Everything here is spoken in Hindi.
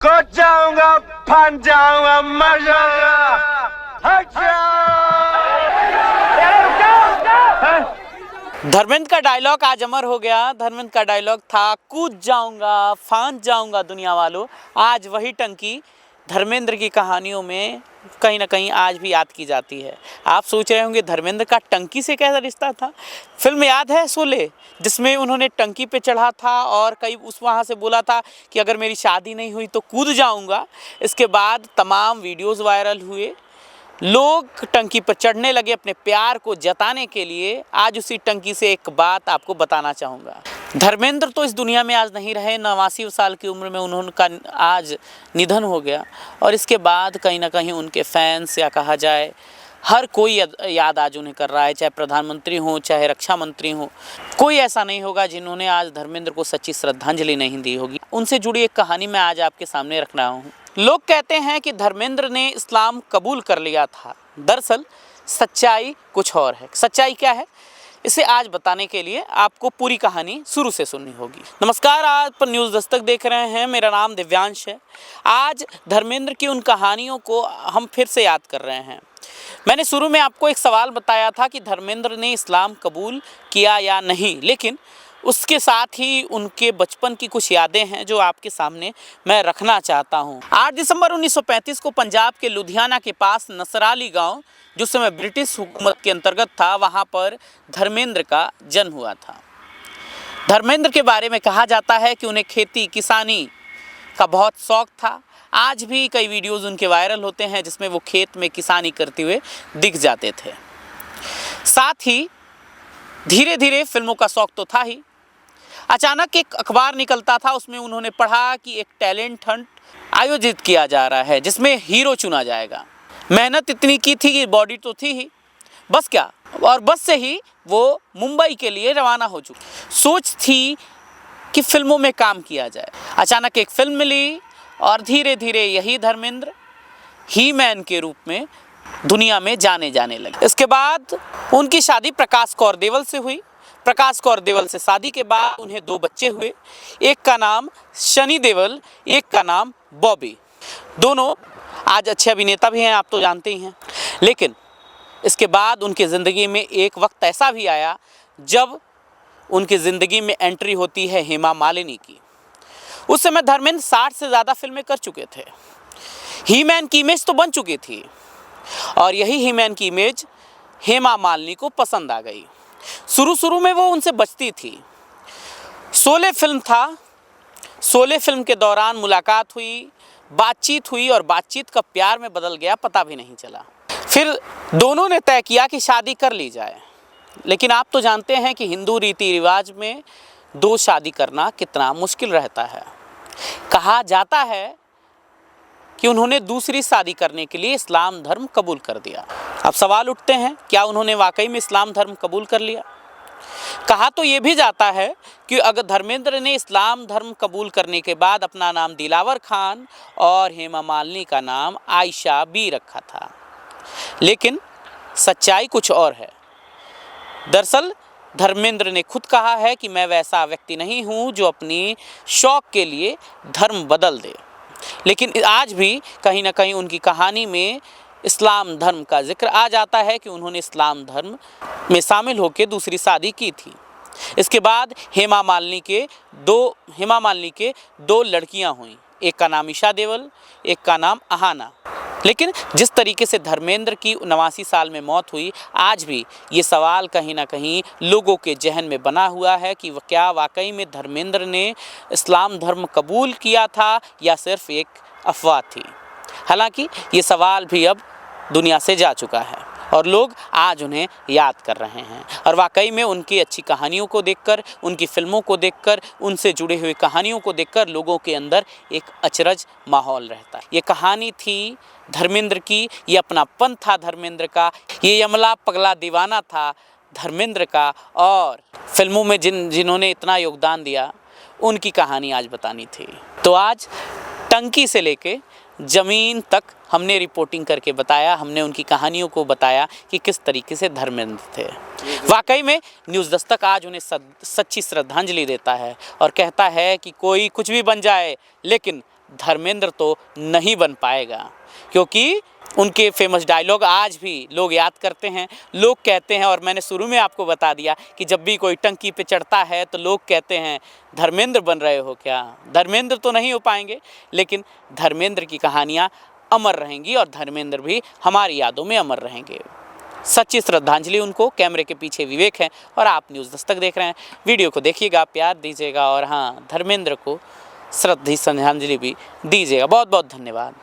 कूद जाऊंगा, फन जाऊंगा, मर जाऊंगा, हट धर्मेंद्र का डायलॉग आज अमर हो गया। धर्मेंद्र का डायलॉग था कूद जाऊंगा, फांद जाऊंगा दुनिया वालों। आज वही टंकी धर्मेंद्र की कहानियों में कहीं ना कहीं आज भी याद की जाती है। आप सोच रहे होंगे धर्मेंद्र का टंकी से कैसा रिश्ता था। फिल्म याद है शोले, जिसमें उन्होंने टंकी पे चढ़ा था और कई वहाँ से बोला था कि अगर मेरी शादी नहीं हुई तो कूद जाऊंगा। इसके बाद तमाम वीडियोस वायरल हुए, लोग टंकी पर चढ़ने लगे अपने प्यार को जताने के लिए। आज उसी टंकी से एक बात आपको बताना चाहूँगा। धर्मेंद्र तो इस दुनिया में आज नहीं रहे। 89 साल की उम्र में उनका आज निधन हो गया और इसके बाद कहीं ना कहीं उनके फैंस या कहा जाए हर कोई याद आज उन्हें कर रहा है, चाहे प्रधानमंत्री हो चाहे रक्षा मंत्री हो। कोई ऐसा नहीं होगा जिन्होंने आज धर्मेंद्र को सच्ची श्रद्धांजलि नहीं दी होगी। उनसे जुड़ी एक कहानी मैं आज आपके सामने रख रहा हूँ। लोग कहते हैं कि धर्मेंद्र ने इस्लाम कबूल कर लिया था। दरअसल सच्चाई कुछ और है। सच्चाई क्या है, इसे आज बताने के लिए आपको पूरी कहानी शुरू से सुननी होगी। नमस्कार, आज पर न्यूज़ दस्तक देख रहे हैं। मेरा नाम दिव्यांश है। आज धर्मेंद्र की उन कहानियों को हम फिर से याद कर रहे हैं। मैंने शुरू में आपको एक सवाल बताया था कि धर्मेंद्र ने इस्लाम कबूल किया या नहीं, लेकिन उसके साथ ही उनके बचपन की कुछ यादें हैं जो आपके सामने मैं रखना चाहता हूं। 8 दिसंबर 1935 को पंजाब के लुधियाना के पास नसराली गांव, जो समय ब्रिटिश हुकूमत के अंतर्गत था, वहां पर धर्मेंद्र का जन्म हुआ था। धर्मेंद्र के बारे में कहा जाता है कि उन्हें खेती किसानी का बहुत शौक था। आज भी कई वीडियोज़ उनके वायरल होते हैं जिसमें वो खेत में किसानी करते हुए दिख जाते थे। साथ ही धीरे धीरे फिल्मों का शौक तो था ही। अचानक एक अखबार निकलता था, उसमें उन्होंने पढ़ा कि एक टैलेंट हंट आयोजित किया जा रहा है जिसमें हीरो चुना जाएगा। मेहनत इतनी की थी कि बॉडी तो थी ही, बस क्या, और बस से ही वो मुंबई के लिए रवाना हो चुकी। सोच थी कि फिल्मों में काम किया जाए। अचानक एक फिल्म मिली और धीरे धीरे यही धर्मेंद्र ही मैन के रूप में दुनिया में जाने लगे। इसके बाद उनकी शादी प्रकाश कौर देवल से हुई। प्रकाश कौर देवल से शादी के बाद उन्हें 2 बच्चे हुए। एक का नाम शनि देवल, एक का नाम बॉबी। दोनों आज अच्छे अभिनेता भी हैं, आप तो जानते ही हैं। लेकिन इसके बाद उनकी ज़िंदगी में एक वक्त ऐसा भी आया जब उनकी ज़िंदगी में एंट्री होती है हेमा मालिनी की। उस समय धर्मेंद्र 60 से ज़्यादा फिल्में कर चुके थे। ही मैन की इमेज तो बन चुकी थी और यही ही मैन की इमेज हेमा मालिनी को पसंद आ गई। शुरू में वो उनसे बचती थी। शोले फिल्म था। शोले फिल्म के दौरान मुलाकात हुई, बातचीत हुई और बातचीत का प्यार में बदल गया, पता भी नहीं चला। फिर दोनों ने तय किया कि शादी कर ली जाए। लेकिन आप तो जानते हैं कि हिंदू रीति रिवाज में 2 शादी करना कितना मुश्किल रहता है। कहा जाता है कि उन्होंने दूसरी शादी करने के लिए इस्लाम धर्म कबूल कर दिया। अब सवाल उठते हैं, क्या उन्होंने वाकई में इस्लाम धर्म कबूल कर लिया? कहा तो ये भी जाता है कि अगर धर्मेंद्र ने इस्लाम धर्म कबूल करने के बाद अपना नाम दिलावर खान और हेमा मालिनी का नाम आयशा बी रखा था। लेकिन सच्चाई कुछ और है। दरअसल धर्मेंद्र ने खुद कहा है कि मैं वैसा व्यक्ति नहीं हूँ जो अपनी शौक के लिए धर्म बदल दे। लेकिन आज भी कहीं ना कहीं उनकी कहानी में इस्लाम धर्म का जिक्र आ जाता है कि उन्होंने इस्लाम धर्म में शामिल होकर दूसरी शादी की थी। इसके बाद हेमा मालिनी के 2 लड़कियां हुईं। एक का नाम ईशा देवल, एक का नाम अहाना। लेकिन जिस तरीके से धर्मेंद्र की 89 साल में मौत हुई, आज भी ये सवाल कहीं ना कहीं लोगों के जहन में बना हुआ है कि क्या वाकई में धर्मेंद्र ने इस्लाम धर्म कबूल किया था या सिर्फ एक अफवाह थी। हालांकि ये सवाल भी अब दुनिया से जा चुका है और लोग आज उन्हें याद कर रहे हैं। और वाकई में उनकी अच्छी कहानियों को देखकर, उनकी फिल्मों को देखकर, उनसे जुड़े हुए कहानियों को देखकर लोगों के अंदर एक अचरज माहौल रहता है। ये कहानी थी धर्मेंद्र की, ये अपनापन था धर्मेंद्र का, ये यमला पगला दीवाना था धर्मेंद्र का। और फिल्मों में जिन्होंने इतना योगदान दिया, उनकी कहानी आज बतानी थी। तो आज टंकी से लेके ज़मीन तक हमने रिपोर्टिंग करके बताया, हमने उनकी कहानियों को बताया कि किस तरीके से धर्मेंद्र थे। वाकई में न्यूज़ दस्तक आज उन्हें सच्ची श्रद्धांजलि देता है और कहता है कि कोई कुछ भी बन जाए, लेकिन धर्मेंद्र तो नहीं बन पाएगा, क्योंकि उनके फेमस डायलॉग आज भी लोग याद करते हैं। लोग कहते हैं, और मैंने शुरू में आपको बता दिया कि जब भी कोई टंकी पे चढ़ता है तो लोग कहते हैं धर्मेंद्र बन रहे हो क्या। धर्मेंद्र तो नहीं हो पाएंगे, लेकिन धर्मेंद्र की कहानियाँ अमर रहेंगी और धर्मेंद्र भी हमारी यादों में अमर रहेंगे। सच्ची श्रद्धांजलि उनको। कैमरे के पीछे विवेक है और आप न्यूज़ दस्तक देख रहे हैं। वीडियो को देखिएगा, प्यार दीजिएगा और हाँ, धर्मेंद्र को श्रद्धांजलि भी दीजिएगा। बहुत बहुत धन्यवाद।